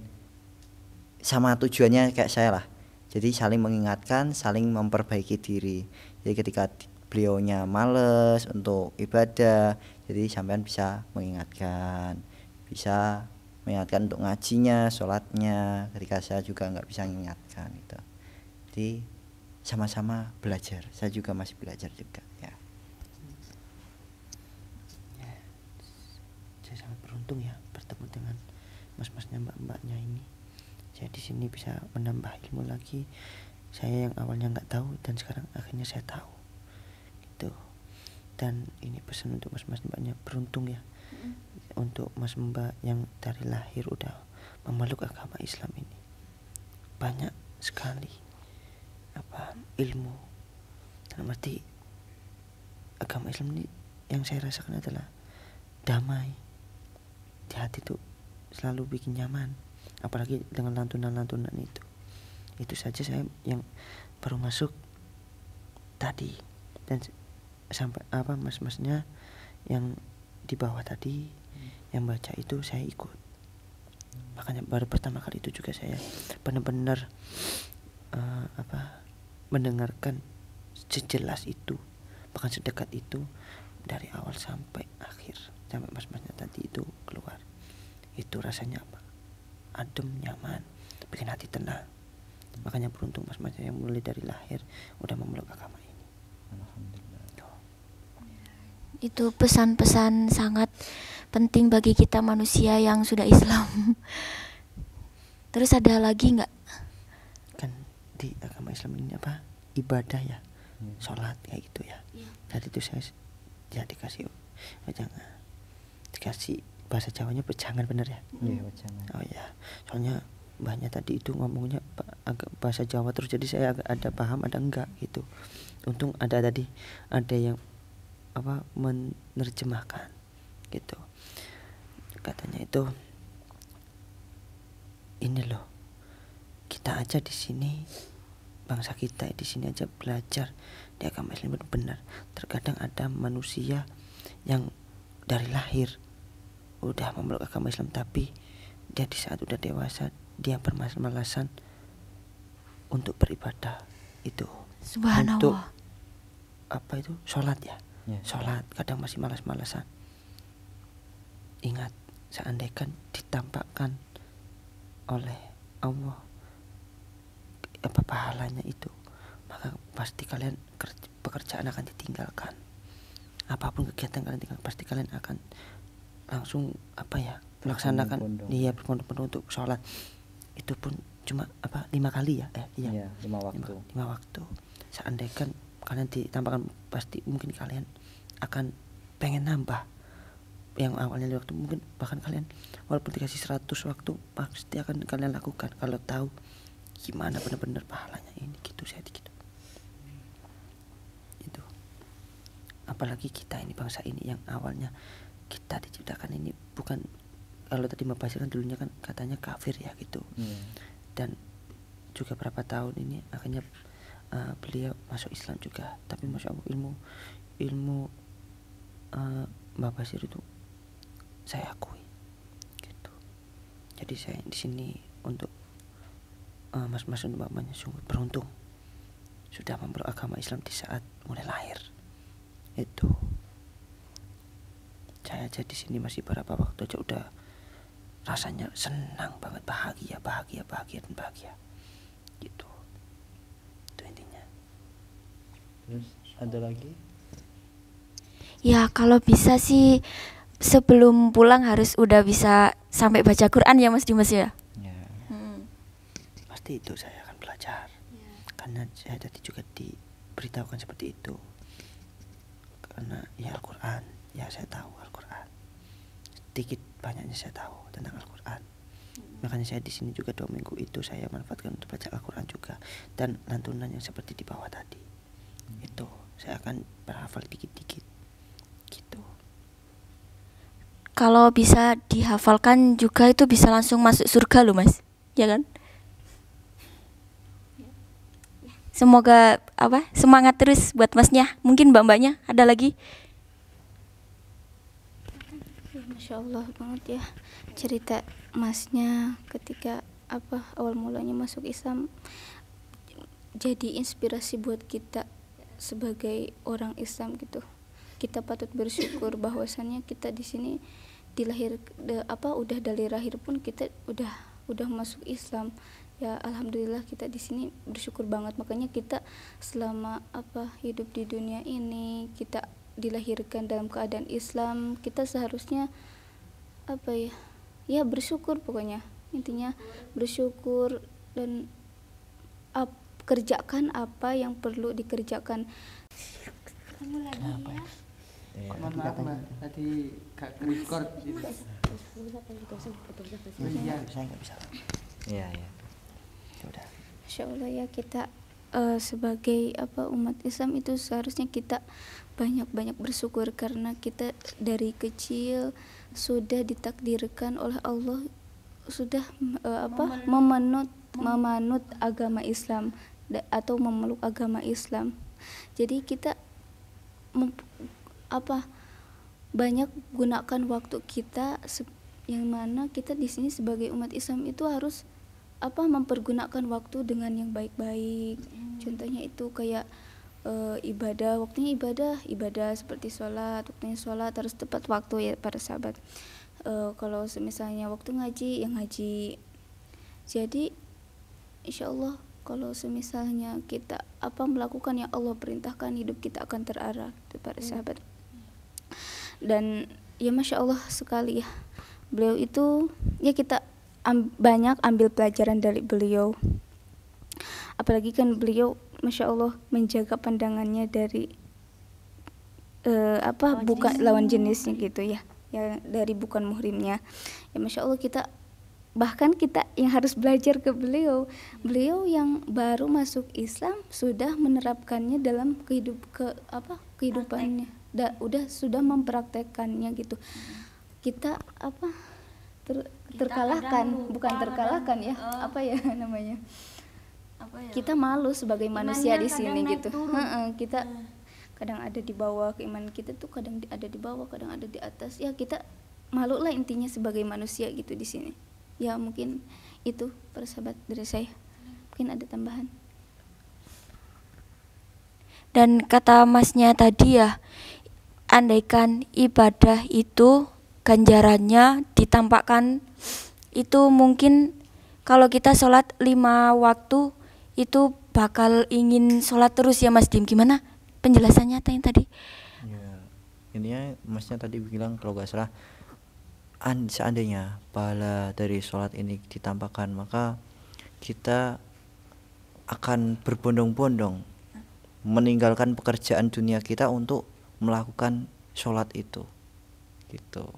sama tujuannya kayak saya lah, jadi saling mengingatkan, saling memperbaiki diri. Jadi ketika beliaunya males untuk ibadah, jadi sampean bisa mengingatkan untuk ngajinya, sholatnya, ketika saya juga nggak bisa mengingatkan gitu. Jadi sama-sama belajar, saya juga masih belajar juga ya. Saya sangat beruntung ya bertemu dengan mas-masnya, mbak-mbaknya ini. Saya di sini bisa menambah ilmu lagi, saya yang awalnya nggak tahu dan sekarang akhirnya saya tahu gitu. Dan ini pesan untuk mas-mas mbaknya, beruntung ya untuk mas mbak yang dari lahir udah memeluk agama Islam ini. Banyak sekali ilmu, dalam arti agama Islam ini yang saya rasakan adalah damai di hati, tuh selalu bikin nyaman, apalagi dengan lantunan-lantunan itu saja saya yang baru masuk tadi, dan sampai mas-masnya yang di bawah tadi yang baca itu saya ikut. Makanya baru pertama kali itu juga saya benar-benar mendengarkan sejelas itu, bahkan sedekat itu, dari awal sampai akhir, sampai mas-masnya tadi itu keluar. Itu rasanya adem, nyaman, bikin hati tenang. Makanya beruntung mas-masnya yang mulai dari lahir udah memeluk agama ini. Alhamdulillah. Itu pesan-pesan sangat penting bagi kita manusia yang sudah Islam. Terus ada lagi nggak? Kan di agama Islam ini ibadah ya, sholat kayak gitu ya. Tadi itu saya dikasih dikasih bahasa Jawanya pejangan, bener ya? Iya pejangan. Oh ya, soalnya mbahnya tadi itu ngomongnya agak bahasa Jawa terus, jadi saya agak ada paham ada enggak gitu. Untung ada yang menerjemahkan gitu. Katanya itu, ini loh, kita aja di sini, bangsa kita di sini aja belajar di agama Islam itu benar. Terkadang ada manusia yang dari lahir udah memeluk agama Islam, tapi dia di saat udah dewasa dia bermalas-malasan untuk beribadah. Itu Subhanallah. apa itu sholat ya, Ya. sholat kadang masih malas-malasan. Ingat, seandainya ditampakkan oleh Allah apa pahalanya itu, maka pasti kalian pekerjaan akan ditinggalkan. Apapun kegiatan kalian tinggal, pasti kalian akan langsung apa ya, melaksanakan berpondok-pondok untuk sholat. Itu pun cuma 5 kali ya, Iya, 5 waktu. 5 waktu. Seandainya kalian ditampakkan, pasti mungkin kalian akan pengen nambah. Yang awalnya 5 waktu, mungkin bahkan kalian walaupun dikasih 100 waktu pasti akan kalian lakukan kalau tahu gimana benar-benar pahalanya ini gitu. Saya gitu itu. Apalagi kita ini, bangsa ini yang awalnya kita diciptakan ini bukan, kalau tadi Mbak Basir kan dulunya kan katanya kafir ya gitu. Dan juga berapa tahun ini akhirnya beliau masuk Islam juga. Tapi masya Allah ilmu Mbak Basir itu saya akui gitu. Jadi saya di sini untuk mas-mas dan mbak-mbaknya sungguh beruntung sudah memeluk agama Islam di saat mulai lahir. Itu saya aja di sini masih beberapa waktu aja udah rasanya senang banget, bahagia dan bahagia gitu. Itu intinya. Terus ada lagi? Ya kalau bisa sih sebelum pulang harus udah bisa sampai baca Quran ya Mas Dimas ya. Pasti itu saya akan belajar. Karena saya tadi juga diberitahukan seperti itu. Karena ya Al-Quran, ya saya tahu Al-Quran. Sedikit banyaknya saya tahu tentang Al-Quran. Makanya saya di sini juga 2 minggu itu saya manfaatkan untuk baca Al-Quran juga, dan lantunan yang seperti di bawah tadi. Itu saya akan berhafal dikit-dikit gitu. Kalau bisa dihafalkan juga itu bisa langsung masuk surga loh Mas. Ya kan? Semoga semangat terus buat Masnya. Mungkin mbak-mbaknya ada lagi? Masya Allah banget ya cerita Masnya ketika awal mulanya masuk Islam, jadi inspirasi buat kita sebagai orang Islam gitu. Kita patut bersyukur bahwasannya kita di sini udah dari lahir pun kita udah masuk Islam. Ya alhamdulillah kita di sini bersyukur banget. Makanya kita selama hidup di dunia ini kita dilahirkan dalam keadaan Islam, kita seharusnya bersyukur, pokoknya intinya bersyukur dan kerjakan apa yang perlu dikerjakan. Kamu lagi ya. Mohon maaf Mbak, tadi gak record gitu. Iya, Saya nggak bisa. Iya. Udah. Insya Allah ya kita sebagai umat Islam itu seharusnya kita banyak-banyak bersyukur karena kita dari kecil sudah ditakdirkan oleh Allah sudah memanut agama Islam atau memeluk agama Islam. Jadi kita banyak gunakan waktu kita yang mana kita di sini sebagai umat Islam itu harus mempergunakan waktu dengan yang baik-baik. Contohnya itu kayak ibadah, waktunya ibadah seperti sholat, waktunya sholat harus tepat waktu ya para sahabat. Kalau misalnya waktu ngaji yang ngaji. Jadi insya Allah kalau semisalnya kita melakukan yang Allah perintahkan, hidup kita akan terarah itu para sahabat. Dan ya masya Allah sekali ya, beliau itu ya kita banyak ambil pelajaran dari beliau. Apalagi kan beliau masya Allah menjaga pandangannya dari bukan lawan jenisnya gitu ya, dari bukan muhrimnya. Ya masya Allah kita bahkan kita yang harus belajar ke beliau yang baru masuk Islam sudah menerapkannya dalam kehidupannya, sudah mempraktekkannya gitu. Kita terkalahkan, bukan terkalahkan ya, namanya. Kita malu sebagai manusia di sini gitu. Kita kadang ada di bawah, keimanan kita tuh kadang ada di bawah, kadang ada di atas. Ya kita malu lah intinya sebagai manusia gitu di sini. Ya mungkin itu para sahabat dari saya. Mungkin ada tambahan. Dan kata masnya tadi ya, andaikan ibadah itu ganjarannya ditampakkan, itu mungkin kalau kita sholat 5 waktu itu bakal ingin sholat terus ya Mas Dim. Gimana penjelasannya tadi? Ya, intinya masnya tadi bilang kalau nggak salah, seandainya pahala dari sholat ini ditampakkan, maka kita akan berbondong-bondong meninggalkan pekerjaan dunia kita untuk melakukan sholat itu gitu.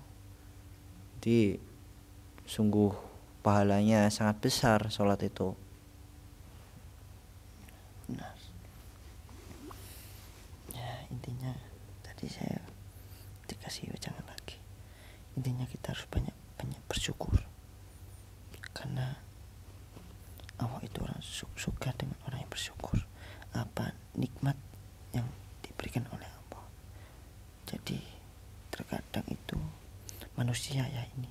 Jadi sungguh pahalanya sangat besar sholat itu. Benar. Ya intinya tadi saya dikasih wejangan lagi. Intinya kita harus banyak bersyukur, karena Allah itu orang suka dengan orang yang bersyukur apa nikmat yang diberikan oleh Allah. Jadi terkadang itu manusia ya ini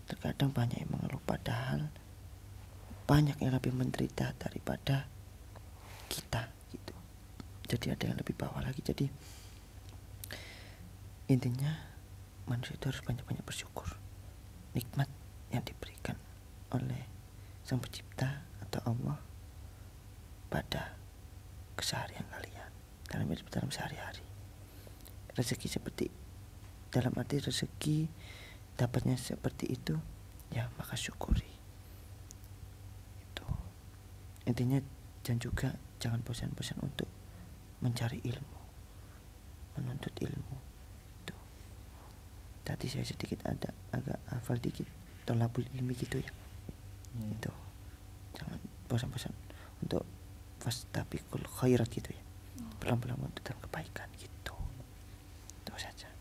terkadang banyak yang mengeluh, padahal banyak yang lebih menderita daripada kita gitu. Jadi ada yang lebih bawah lagi. Jadi intinya manusia itu harus banyak-banyak bersyukur nikmat yang diberikan oleh Sang Pencipta atau Allah pada keseharian kalian dalam sehari-hari. Rezeki seperti dalam arti rezeki dapatnya seperti itu ya, maka syukuri itu. Intinya dan juga jangan bosan-bosan untuk mencari ilmu, menuntut ilmu itu. Tadi saya sedikit agak hafal dikit tolabul ilmi gitu ya. Itu jangan bosan-bosan untuk fastabiqul khairat gitu ya, pelan-pelan untuk dalam kebaikan gitu. Itu saja.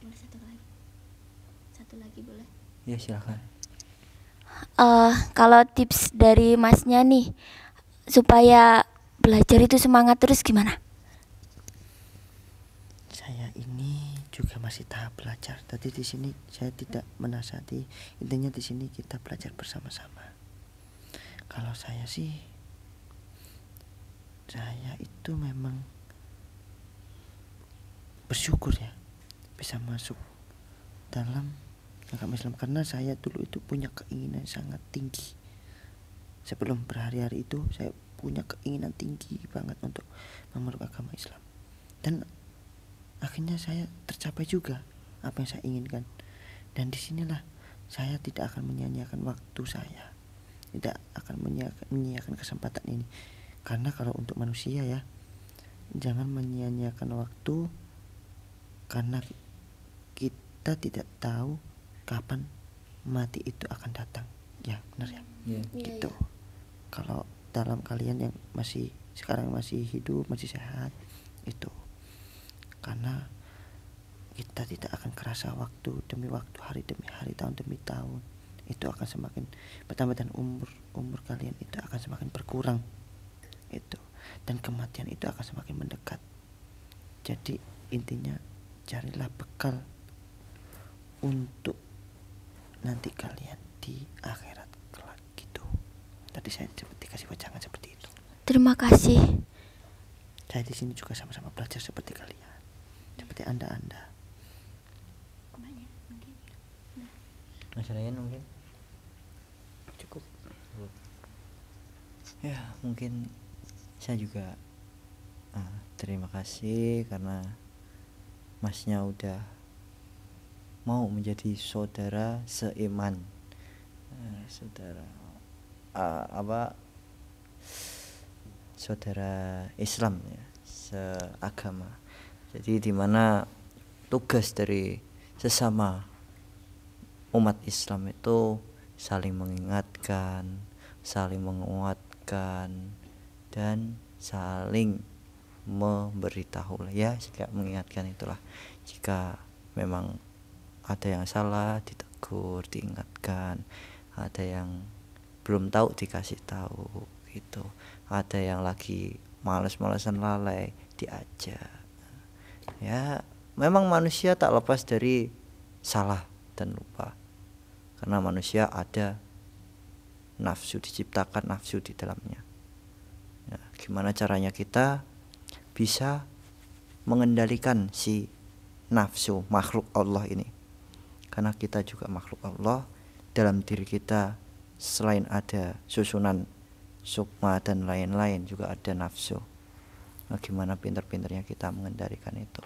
Boleh satu lagi boleh? Ya silakan. Kalau tips dari masnya nih supaya belajar itu semangat terus gimana? Saya ini juga masih tahap belajar. Tadi di sini saya tidak menasihati. Intinya di sini kita belajar bersama-sama. Kalau saya sih, saya itu memang bersyukur ya bisa masuk dalam agama Islam, karena saya dulu itu punya keinginan sangat tinggi. Sebelum berhari-hari itu saya punya keinginan tinggi banget untuk memeluk agama Islam, dan akhirnya saya tercapai juga apa yang saya inginkan. Dan disinilah saya tidak akan menyia-nyiakan waktu saya, tidak akan menyia-nyiakan kesempatan ini. Karena kalau untuk manusia ya, jangan menyia-nyiakan waktu, karena kita tidak tahu kapan mati itu akan datang. Ya benar ya, gitu. Kalau dalam kalian yang masih sekarang masih hidup, masih sehat, itu karena kita tidak akan kerasa waktu demi waktu, hari demi hari, tahun demi tahun, itu akan semakin bertambah, dan umur kalian itu akan semakin berkurang itu, dan kematian itu akan semakin mendekat. Jadi intinya carilah bekal untuk nanti kalian di akhirat kelak gitu. Tadi saya dikasih wejangan seperti itu. Terima kasih. Saya di sini juga sama-sama belajar seperti kalian, seperti anda. Masalahnya mungkin Cukup. ya, mungkin saya juga terima kasih karena masnya udah mau menjadi saudara seiman, saudara saudara Islam ya, seagama. Jadi dimana tugas dari sesama umat Islam itu saling mengingatkan, saling menguatkan, dan saling memberitahu ya, jika mengingatkan itulah, jika memang ada yang salah ditegur, diingatkan, ada yang belum tahu dikasih tahu gitu, ada yang lagi malas-malasan lalai diajak. Ya memang manusia tak lepas dari salah dan lupa, karena manusia ada nafsu, diciptakan nafsu di dalamnya. Ya, Gimana caranya kita bisa mengendalikan si nafsu makhluk Allah ini. Karena kita juga makhluk Allah, dalam diri kita selain ada susunan sukma dan lain-lain juga ada nafsu. Nah, gimana pintar-pintarnya kita mengendalikan itu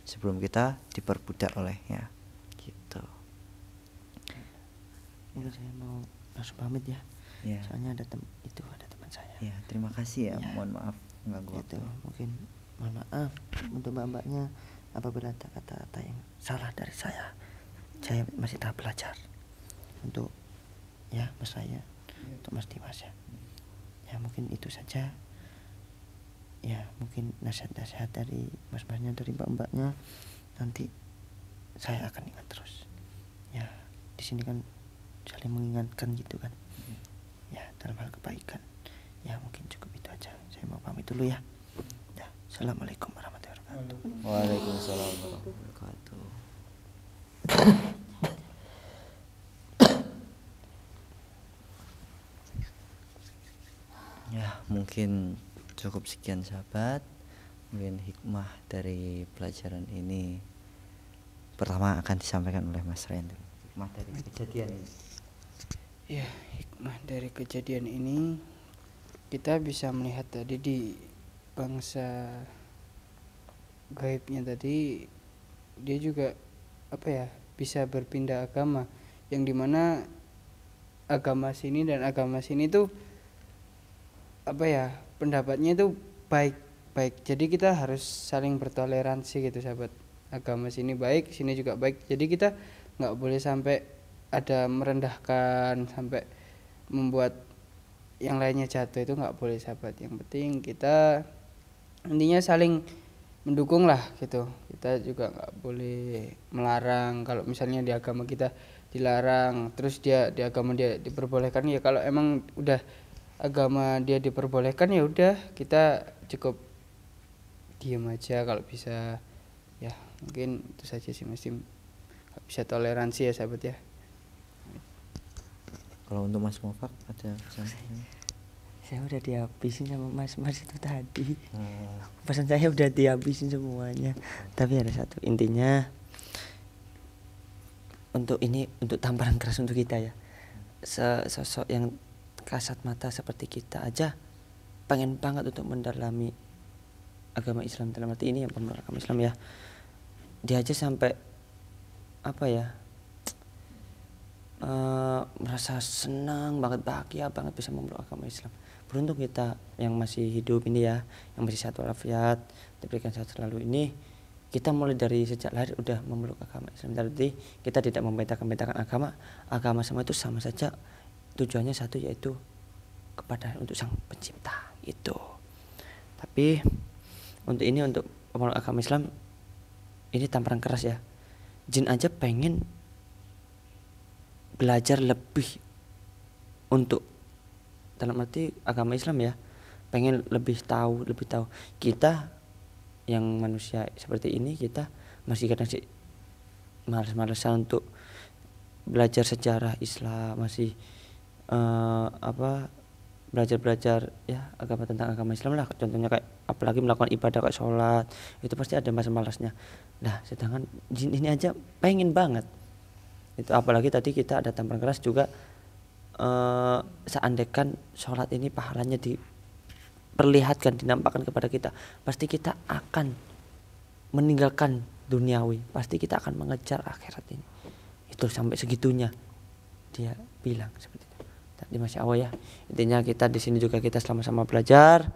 sebelum kita diperbudak olehnya gitu. Ini saya mau langsung pamit ya. Ya. Soalnya ada teman saya. Ya, terima kasih ya. Ya. Mohon maaf mengganggu Itu waktu. mungkin mohon maaf untuk mbak-mbaknya apabila ada kata-kata yang salah dari saya. Saya masih tahap belajar untuk ya mas saya, untuk mas Dimas ya. Ya mungkin itu saja. Ya mungkin nasihat-nasihat dari mas-masnya, dari mbak-mbaknya nanti saya akan ingat terus. Ya di sini kan saling mengingatkan gitu kan. Ya dalam hal kebaikan. Ya mungkin cukup itu aja. Saya mau pamit dulu ya. Ya, assalamualaikum warahmatullahi wabarakatuh. Waalaikumsalam warahmatullahi wabarakatuh. Ya, mungkin cukup sekian sahabat. Mungkin hikmah dari pelajaran ini pertama akan disampaikan oleh Mas Randy. Hikmah dari kejadian ini. Ya, hikmah dari kejadian ini kita bisa melihat tadi di bangsa gaibnya tadi, dia juga bisa berpindah agama, yang dimana agama sini dan agama sini tuh pendapatnya itu baik. Jadi kita harus saling bertoleransi gitu sahabat. Agama sini baik, sini juga baik. Jadi kita nggak boleh sampai ada merendahkan, sampai membuat yang lainnya jatuh, itu nggak boleh sahabat. Yang penting kita intinya saling mendukung lah gitu. Kita juga nggak boleh melarang. Kalau misalnya di agama kita dilarang, terus di agama dia diperbolehkan, ya kalau emang udah agama dia diperbolehkan ya udah kita cukup diam aja kalau bisa. Ya mungkin itu saja sih, mesti bisa toleransi ya sahabat ya. Kalau untuk Mas Mofak ada pesan? Saya udah dihabisin sama mas itu tadi. Pesan saya udah dihabisin semuanya. Tapi ada satu, intinya untuk tamparan keras untuk kita ya. Sosok yang kasat mata seperti kita aja pengen banget untuk mendalami agama Islam, dalam arti ini yang pemeluk agama Islam ya. Dia aja sampai merasa senang banget, bahagia banget bisa memeluk agama Islam. Beruntung kita yang masih hidup ini ya, yang masih sehat walafiat, diberikan sehat selalu ini, kita mulai dari sejak lahir udah memeluk agama Islam. Berarti kita tidak membeda-bedakan agama semua itu sama saja, tujuannya satu, yaitu untuk Sang Pencipta itu. Tapi untuk pemeluk agama Islam ini tamparan keras ya. Jin aja pengen belajar lebih untuk, dalam arti agama Islam ya, pengen lebih tahu. Kita yang manusia seperti ini, kita masih kadang sih malas-malasan untuk belajar sejarah Islam, masih belajar ya agama, tentang agama Islam lah. Contohnya kayak apalagi melakukan ibadah kayak sholat, itu pasti ada malas-malasnya. Nah sedangkan jin ini aja pengen banget itu. Apalagi tadi kita ada tamparan keras juga, seandainya sholat ini pahalanya diperlihatkan, dinampakkan kepada kita, pasti kita akan meninggalkan duniawi, pasti kita akan mengejar akhirat ini. Itu sampai segitunya dia bilang seperti itu. Tadi Masya Allah ya. Intinya kita di sini juga kita sama-sama belajar.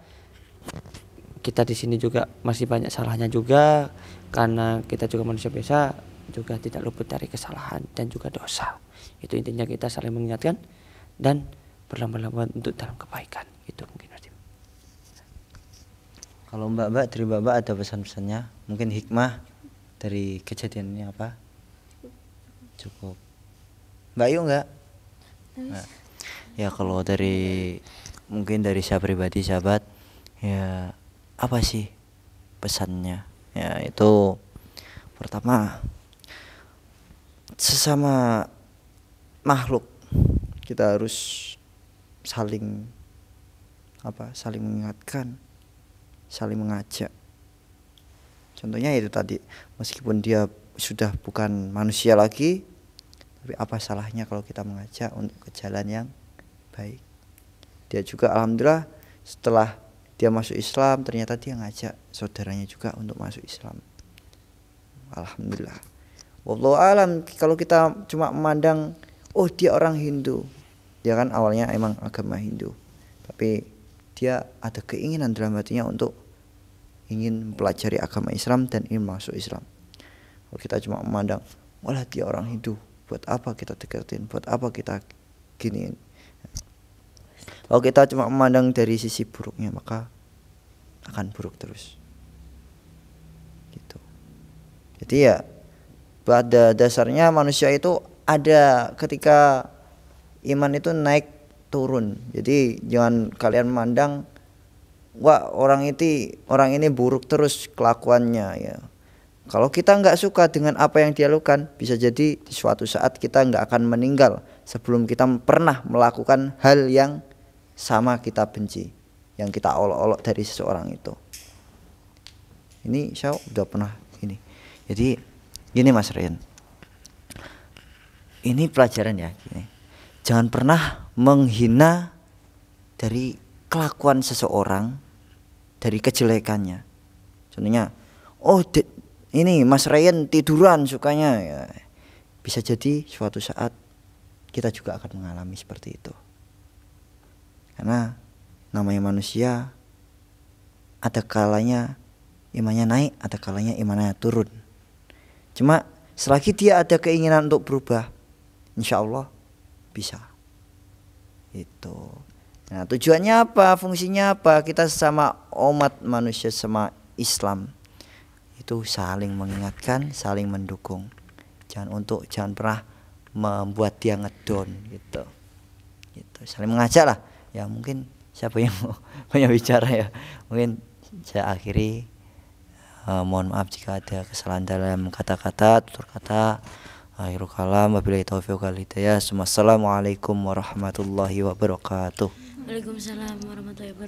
Kita di sini juga masih banyak salahnya juga, karena kita juga manusia biasa, juga tidak luput dari kesalahan dan juga dosa. Itu intinya kita saling mengingatkan dan berlomba-lomba untuk dalam kebaikan. Itu mungkin Mas. Kalau Mbak dari Mbak ada pesan-pesannya, mungkin hikmah dari kejadian ini apa? Cukup. Mbak Yu enggak? Nah, ya kalau mungkin dari saya pribadi sahabat, ya apa sih pesannya? Ya itu pertama, sesama makhluk kita harus saling saling mengingatkan, saling mengajak. Contohnya itu tadi, meskipun dia sudah bukan manusia lagi, tapi apa salahnya kalau kita mengajak untuk ke jalan yang baik. Dia juga alhamdulillah setelah dia masuk Islam, ternyata dia ngajak saudaranya juga untuk masuk Islam. Alhamdulillah. Wallahu alam, kalau kita cuma memandang oh dia orang Hindu, dia kan awalnya emang agama Hindu, tapi dia ada keinginan dalam hatinya untuk ingin mempelajari agama Islam dan ingin masuk Islam. Kalau kita cuma memandang, walah dia orang Hindu, buat apa kita deketin, buat apa kita giniin. Kalau kita cuma memandang dari sisi buruknya, maka akan buruk terus. Gitu. Jadi ya pada dasarnya manusia itu ada ketika iman itu naik turun. Jadi jangan kalian memandang wah orang ini buruk terus kelakuannya ya. Kalau kita nggak suka dengan apa yang dia lakukan, bisa jadi di suatu saat kita nggak akan meninggal sebelum kita pernah melakukan hal yang sama kita benci, yang kita olok-olok dari seseorang itu. Ini saya udah pernah ini. Jadi gini Mas Ryan, ini pelajaran ya. Gini. Jangan pernah menghina dari kelakuan seseorang, dari kejelekannya. Contohnya, oh ini Mas Ryan tiduran sukanya ya. Bisa jadi suatu saat kita juga akan mengalami seperti itu. Karena namanya manusia, ada kalanya imannya naik, ada kalanya imannya turun. Cuma selagi dia ada keinginan untuk berubah, insya Allah bisa. Itu. Nah tujuannya apa? Fungsinya apa? Kita sesama umat manusia, sama Islam itu saling mengingatkan, saling mendukung. Jangan pernah membuat dia ngedon gitu. Gitu. Saling mengajak lah. Ya mungkin siapa yang mau banyak bicara ya. Mungkin saya akhiri. Mohon maaf jika ada kesalahan dalam kata-kata, tutur kata. Akhirul kalam, wabillahi taufiq wal hidayah. Assalamualaikum warahmatullahi wabarakatuh. Waalaikumsalam warahmatullahi wabarakatuh.